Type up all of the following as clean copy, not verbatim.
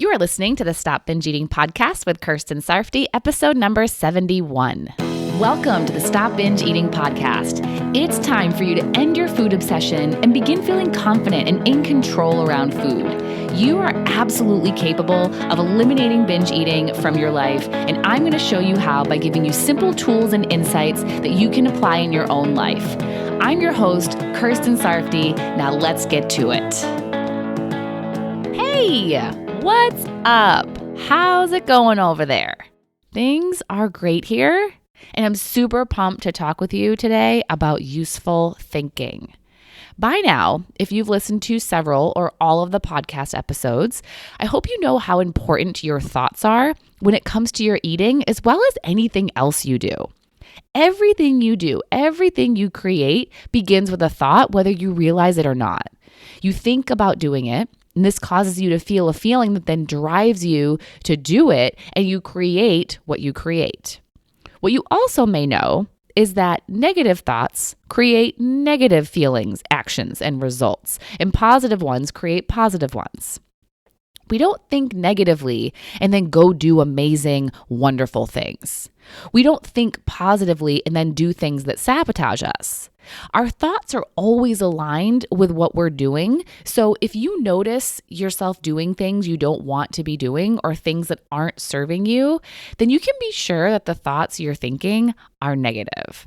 You are listening to the Stop Binge Eating podcast with Kirsten Sarfty, episode number 71. Welcome to the Stop Binge Eating podcast. It's time for you to end your food obsession and begin feeling confident and in control around food. You are absolutely capable of eliminating binge eating from your life, and I'm going to show you how by giving you simple tools and insights that you can apply in your own life. I'm your host, Kirsten Sarfty. Now let's get to it. Hey, what's up? How's it going over there? Things are great here, and I'm super pumped to talk with you today about useful thinking. By now, if you've listened to several or all of the podcast episodes, I hope you know how important your thoughts are when it comes to your eating, as well as anything else you do. Everything you do, everything you create begins with a thought, whether you realize it or not. You think about doing it, and this causes you to feel a feeling that then drives you to do it, and you create what you create. What you also may know is that negative thoughts create negative feelings, actions, and results, and positive ones create positive ones. We don't think negatively and then go do amazing, wonderful things. We don't think positively and then do things that sabotage us. Our thoughts are always aligned with what we're doing. So if you notice yourself doing things you don't want to be doing or things that aren't serving you, then you can be sure that the thoughts you're thinking are negative.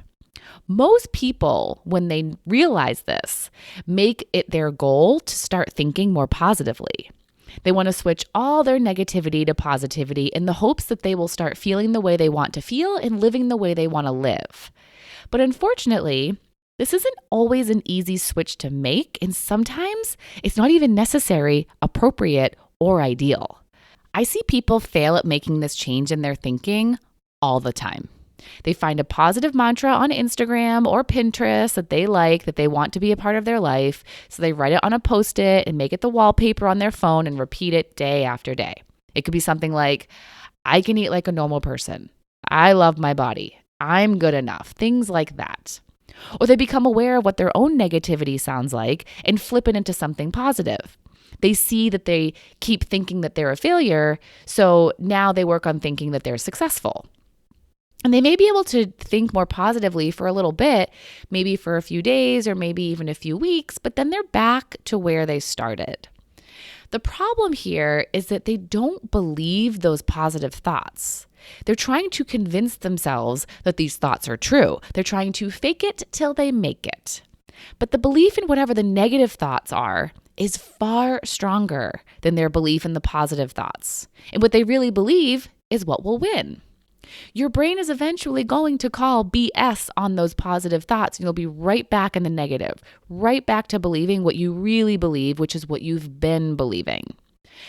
Most people, when they realize this, make it their goal to start thinking more positively. They want to switch all their negativity to positivity in the hopes that they will start feeling the way they want to feel and living the way they want to live. But unfortunately, this isn't always an easy switch to make, and sometimes it's not even necessary, appropriate, or ideal. I see people fail at making this change in their thinking all the time. They find a positive mantra on Instagram or Pinterest that they like, that they want to be a part of their life. So they write it on a Post-it and make it the wallpaper on their phone and repeat it day after day. It could be something like, I can eat like a normal person. I love my body. I'm good enough. Things like that. Or they become aware of what their own negativity sounds like and flip it into something positive. They see that they keep thinking that they're a failure, so now they work on thinking that they're successful. And they may be able to think more positively for a little bit, maybe for a few days or maybe even a few weeks, but then they're back to where they started. The problem here is that they don't believe those positive thoughts. They're trying to convince themselves that these thoughts are true. They're trying to fake it till they make it. But the belief in whatever the negative thoughts are is far stronger than their belief in the positive thoughts. And what they really believe is what will win. Your brain is eventually going to call BS on those positive thoughts, and you'll be right back in the negative, right back to believing what you really believe, which is what you've been believing.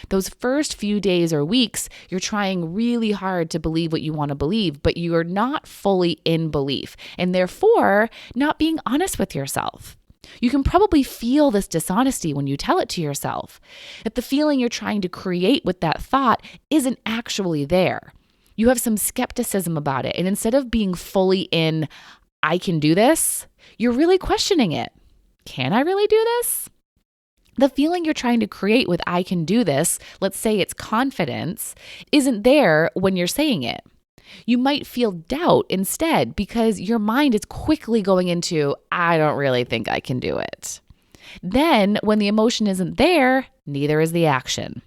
Those first few days or weeks, you're trying really hard to believe what you want to believe, but you are not fully in belief, and therefore not being honest with yourself. You can probably feel this dishonesty when you tell it to yourself, that the feeling you're trying to create with that thought isn't actually there. You have some skepticism about it. And instead of being fully in, I can do this, you're really questioning it. Can I really do this? The feeling you're trying to create with I can do this, let's say it's confidence, isn't there when you're saying it. You might feel doubt instead because your mind is quickly going into, I don't really think I can do it. Then when the emotion isn't there, neither is the action.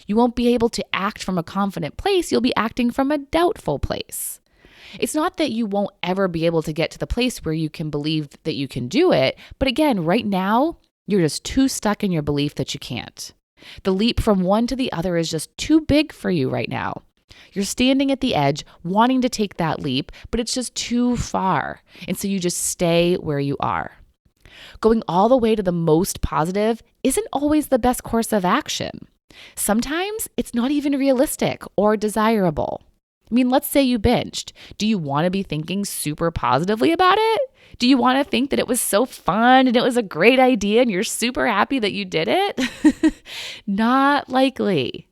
You won't be able to act from a confident place. You'll be acting from a doubtful place. It's not that you won't ever be able to get to the place where you can believe that you can do it. But again, right now, you're just too stuck in your belief that you can't. The leap from one to the other is just too big for you right now. You're standing at the edge, wanting to take that leap, but it's just too far. And so you just stay where you are. Going all the way to the most positive isn't always the best course of action. Sometimes it's not even realistic or desirable. I mean, let's say you binged. Do you want to be thinking super positively about it? Do you want to think that it was so fun and it was a great idea and you're super happy that you did it? Not likely.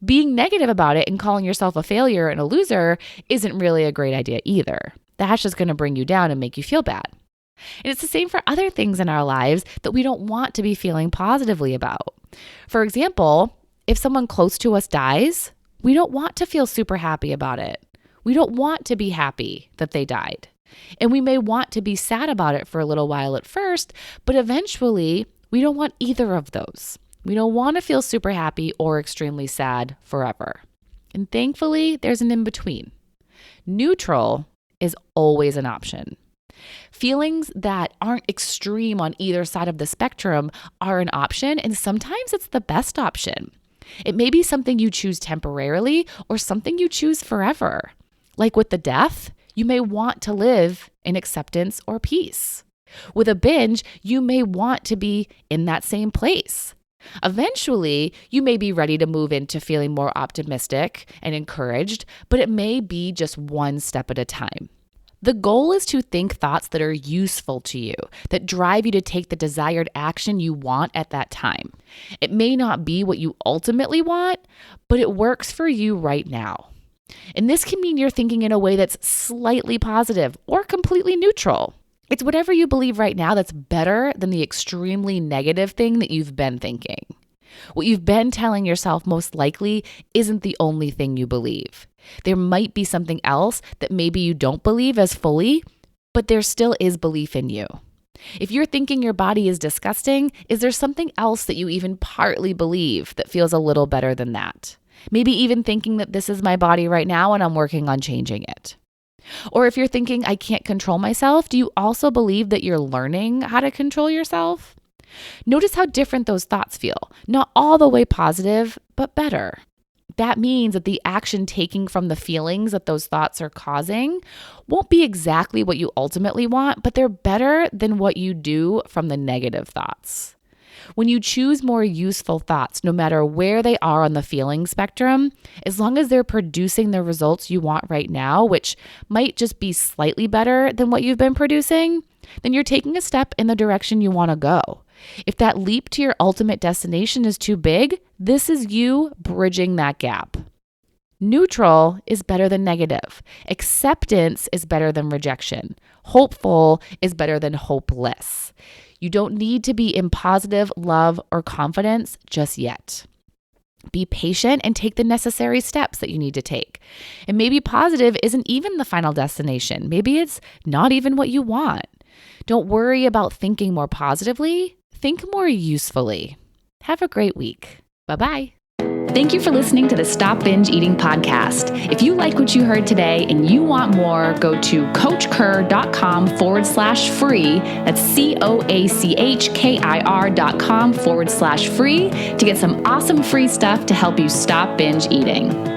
Being negative about it and calling yourself a failure and a loser isn't really a great idea either. That's just going to bring you down and make you feel bad. And it's the same for other things in our lives that we don't want to be feeling positively about. For example, if someone close to us dies, we don't want to feel super happy about it. We don't want to be happy that they died. And we may want to be sad about it for a little while at first, but eventually we don't want either of those. We don't want to feel super happy or extremely sad forever. And thankfully, there's an in-between. Neutral is always an option. Feelings that aren't extreme on either side of the spectrum are an option, and sometimes it's the best option. It may be something you choose temporarily or something you choose forever. Like with the death, you may want to live in acceptance or peace. With a binge, you may want to be in that same place. Eventually, you may be ready to move into feeling more optimistic and encouraged, but it may be just one step at a time. The goal is to think thoughts that are useful to you, that drive you to take the desired action you want at that time. It may not be what you ultimately want, but it works for you right now. And this can mean you're thinking in a way that's slightly positive or completely neutral. It's whatever you believe right now that's better than the extremely negative thing that you've been thinking. What you've been telling yourself most likely isn't the only thing you believe. There might be something else that maybe you don't believe as fully, but there still is belief in you. If you're thinking your body is disgusting, is there something else that you even partly believe that feels a little better than that? Maybe even thinking that this is my body right now and I'm working on changing it. Or if you're thinking I can't control myself, do you also believe that you're learning how to control yourself? Notice how different those thoughts feel. Not all the way positive, but better. That means that the action taking from the feelings that those thoughts are causing won't be exactly what you ultimately want, but they're better than what you do from the negative thoughts. When you choose more useful thoughts, no matter where they are on the feeling spectrum, as long as they're producing the results you want right now, which might just be slightly better than what you've been producing, then you're taking a step in the direction you want to go. If that leap to your ultimate destination is too big, this is you bridging that gap. Neutral is better than negative. Acceptance is better than rejection. Hopeful is better than hopeless. You don't need to be in positive love or confidence just yet. Be patient and take the necessary steps that you need to take. And maybe positive isn't even the final destination. Maybe it's not even what you want. Don't worry about thinking more positively. Think more usefully. Have a great week. Bye-bye. Thank you for listening to the Stop Binge Eating podcast. If you like what you heard today and you want more, go to coachkir.com/free. That's COACHKIR.com/free to get some awesome free stuff to help you stop binge eating.